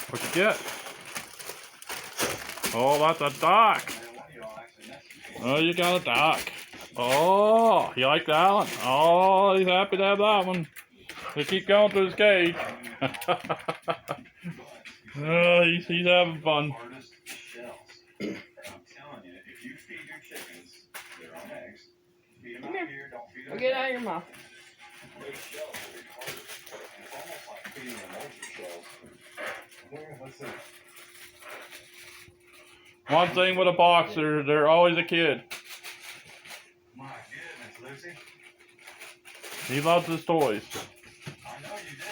What'd you get? Oh, that's a duck. Oh, you got a duck. Oh, you like that one? Oh, he's happy to have that one. They keep going to his cage. Oh, he's having fun. Come here. We'll get out of your mouth. One thing with a boxer, they're always a kid. My goodness, Lucy. He loves his toys. I know you did.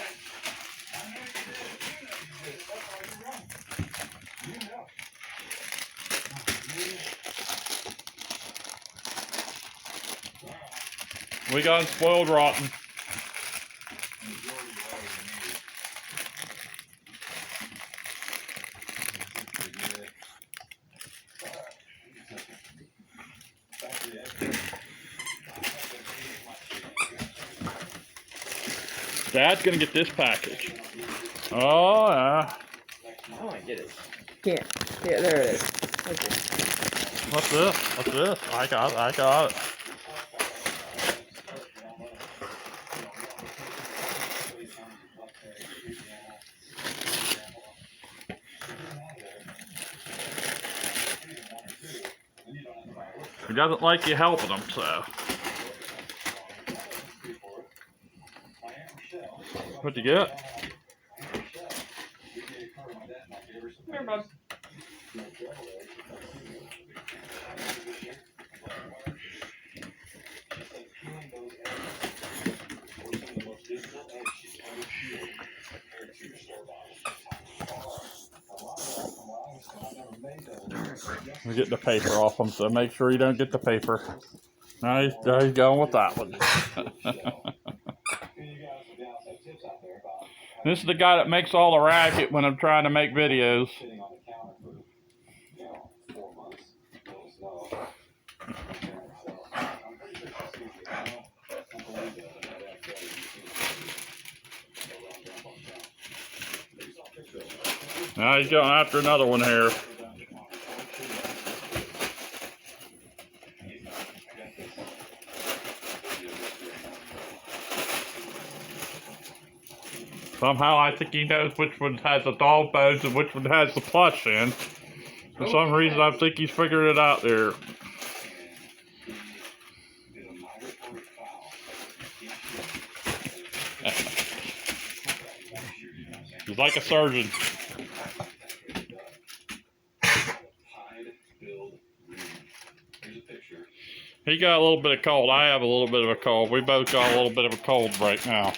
I know you did. You know you did. That's why you're wrong. You know. We got him spoiled rotten. Dad's gonna get this package. Oh, yeah. I want to get it. Here, there it is. What's this? What's this? I got it. He doesn't like you helping him, so. What'd you get? Come here, bud. We're getting the paper off him, so make sure you don't get the paper. Now he's going with that one. This is the guy that makes all the racket when I'm trying to make videos. Now he's going after another one here. Somehow I think he knows which one has the dog bones and which one has the plush in. For some reason I think he's figured it out there. He's like a surgeon. He got a little bit of cold. I have a little bit of a cold. We both got a little bit of a cold right now.